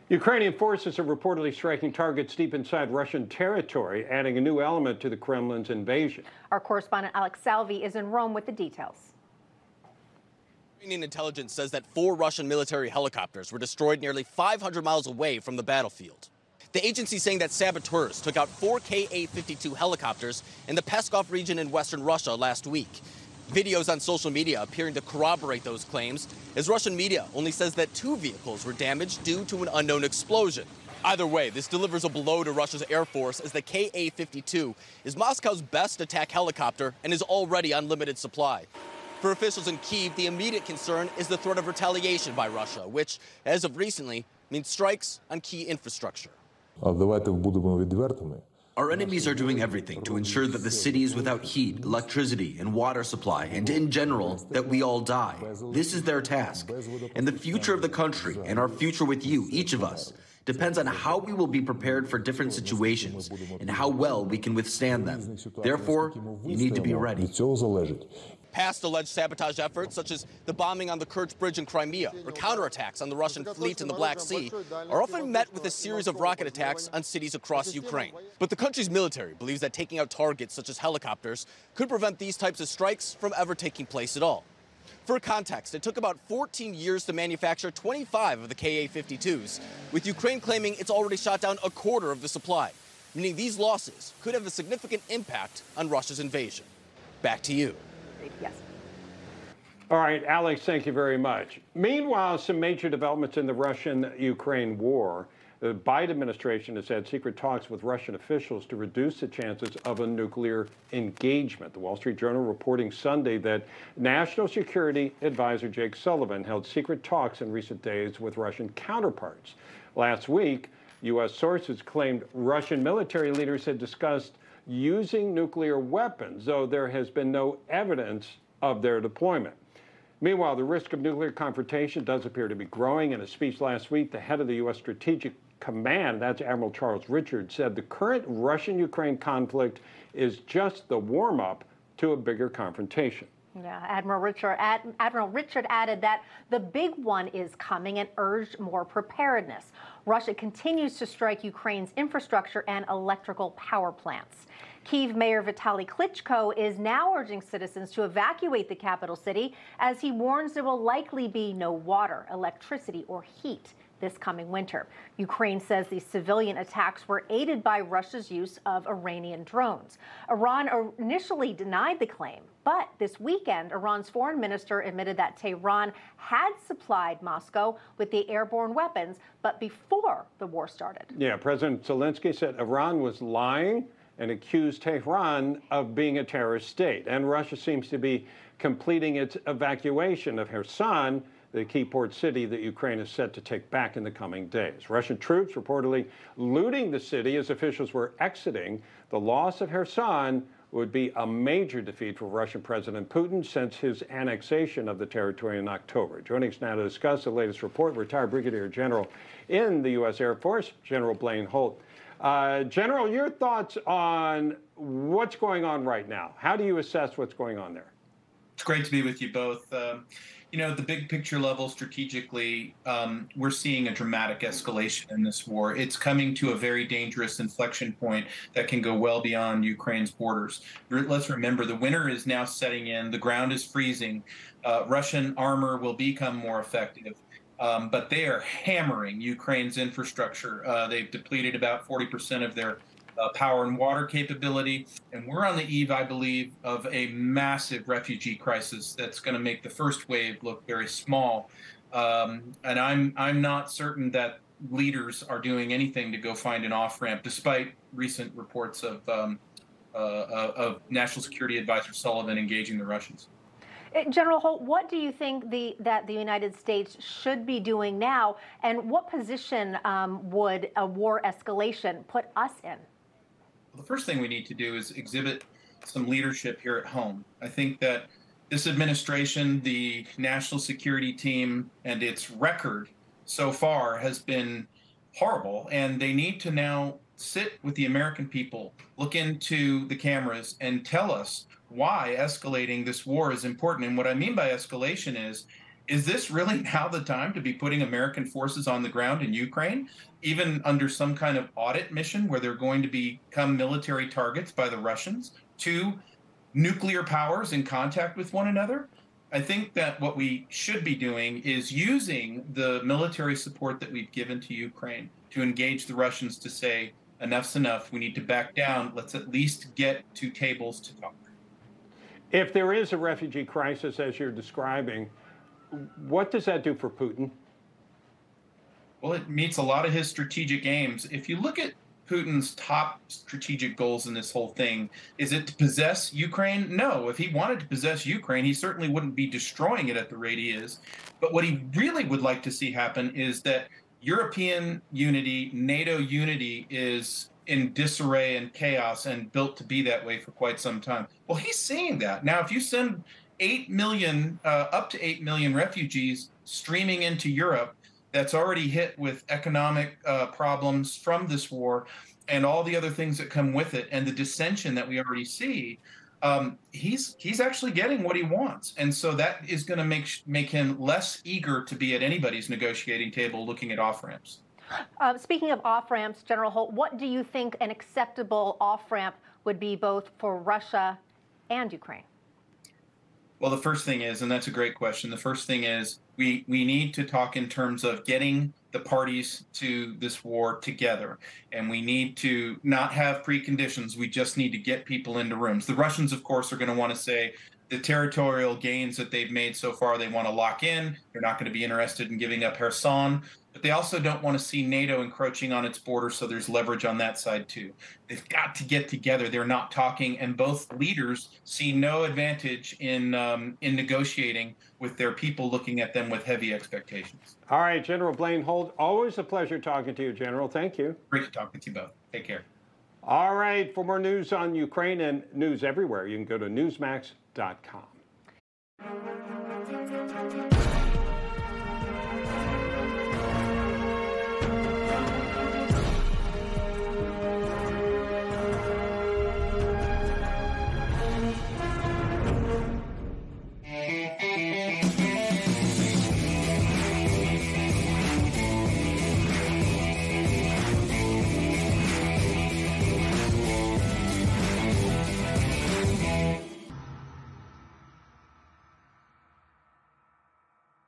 Ukrainian forces are reportedly striking targets deep inside Russian territory, adding a new element to the Kremlin's invasion. Our correspondent Alex Salvi is in Rome with the details. Ukrainian intelligence says that 4 Russian military helicopters were destroyed nearly 500 miles away from the battlefield. The agency saying that saboteurs took out 4 Ka-52 helicopters in the Peskov region in western Russia last week. Videos on social media appearing to corroborate those claims, as Russian media only says that 2 vehicles were damaged due to an unknown explosion. Either way, this delivers a blow to Russia's Air Force, as the Ka-52 is Moscow's best attack helicopter and is already on limited supply. For officials in Kyiv, the immediate concern is the threat of retaliation by Russia, which, as of recently, means strikes on key infrastructure. Our enemies are doing everything to ensure that the city is without heat, electricity, and water supply, and in general, that we all die. This is their task. And the future of the country, and our future with you, each of us, depends on how we will be prepared for different situations, and how well we can withstand them. Therefore, you need to be ready. Past alleged sabotage efforts, such as the bombing on the Kerch Bridge in Crimea or counterattacks on the Russian fleet in the Black Sea, are often met with a series of rocket attacks on cities across Ukraine. But the country's military believes that taking out targets such as helicopters could prevent these types of strikes from ever taking place at all. For context, it took about 14 years to manufacture 25 of the Ka-52s, with Ukraine claiming it's already shot down a quarter of the supply, meaning these losses could have a significant impact on Russia's invasion. Back to you. Yes. All right, Alex, thank you very much. Meanwhile, some major developments in the Russian-Ukraine war. The Biden administration has had secret talks with Russian officials to reduce the chances of a nuclear engagement. The Wall Street Journal reporting Sunday that National Security Advisor Jake Sullivan held secret talks in recent days with Russian counterparts. Last week, U.S. sources claimed Russian military leaders had discussed using nuclear weapons, though there has been no evidence of their deployment. Meanwhile, the risk of nuclear confrontation does appear to be growing. In a speech last week, the head of the U.S. Strategic Command, that's Admiral Charles Richards, said the current Russian-Ukraine conflict is just the warm-up to a bigger confrontation. Yeah, Admiral Richard added that the big one is coming and urged more preparedness. Russia continues to strike Ukraine's infrastructure and electrical power plants. Kyiv Mayor Vitaly Klitschko is now urging citizens to evacuate the capital city, as he warns there will likely be no water, electricity, or heat this coming winter. Ukraine says these civilian attacks were aided by Russia's use of Iranian drones. Iran initially denied the claim, but this weekend, Iran's foreign minister admitted that Tehran had supplied Moscow with the airborne weapons, but before the war started. Yeah, President Zelensky said Iran was lying and accused Tehran of being a terrorist state. And Russia seems to be completing its evacuation of Kherson, the key port city that Ukraine is set to take back in the coming days. Russian troops reportedly looting the city as officials were exiting. The loss of Kherson would be a major defeat for Russian President Putin since his annexation of the territory in October. Joining us now to discuss the latest report, retired Brigadier General in the U.S. Air Force, General Blaine Holt. General, your thoughts on what's going on right now? How do you assess what's going on there? It's great to be with you both. You know, the big picture level strategically, we're seeing a dramatic escalation in this war. It's coming to a very dangerous inflection point that can go well beyond Ukraine's borders. Let's remember, the winter is now setting in. The ground is freezing. Russian armor will become more effective. But they are hammering Ukraine's infrastructure. They've depleted about 40% of their power and water capability. And we're on the eve, I believe, of a massive refugee crisis that's going to make the first wave look very small. And I'm not certain that leaders are doing anything to go find an off-ramp, despite recent reports of National Security Advisor Sullivan engaging the Russians. General Holt, what do you think that the United States should be doing now, and what position would a war escalation put us in? The first thing we need to do is exhibit some leadership here at home. I think that this administration, the national security team, and its record so far has been horrible, and they need to now sit with the American people, look into the cameras, and tell us why escalating this war is important. And what I mean by escalation is is this really now the time to be putting American forces on the ground in Ukraine, even under some kind of audit mission where they're going to become military targets by the Russians? Two nuclear powers in contact with one another? I think that what we should be doing is using the military support that we've given to Ukraine to engage the Russians to say, enough's enough, we need to back down, let's at least get to tables to talk. If there is a refugee crisis, as you're describing, what does that do for Putin? Well, it meets a lot of his strategic aims. If you look at Putin's top strategic goals in this whole thing, is it to possess Ukraine? No. If he wanted to possess Ukraine, he certainly wouldn't be destroying it at the rate he is. But what he really would like to see happen is that European unity, NATO unity is in disarray and chaos and built to be that way for quite some time. Well, he's seeing that. Now, if you send 8 million, up to 8 million refugees streaming into Europe, that's already hit with economic problems from this war and all the other things that come with it and the dissension that we already see, he's actually getting what he wants. And so that is going to make him less eager to be at anybody's negotiating table looking at off-ramps. Speaking of off-ramps, General Holt, what do you think an acceptable off-ramp would be both for Russia and Ukraine? Well, the first thing is, and that's a great question, the first thing is we need to talk in terms of getting the parties to this war together. And we need to not have preconditions. We just need to get people into rooms. The Russians, of course, are going to want to say the territorial gains that they've made so far, they want to lock in. They're not going to be interested in giving up Kherson. But they also don't want to see NATO encroaching on its border, so there's leverage on that side too. They've got to get together. They're not talking, and both leaders see no advantage in negotiating with their people looking at them with heavy expectations. All right, General Blaine Holt, always a pleasure talking to you, General. Thank you. Great to talk with you both. Take care. All right, for more news on Ukraine and news everywhere, you can go to Newsmax.com.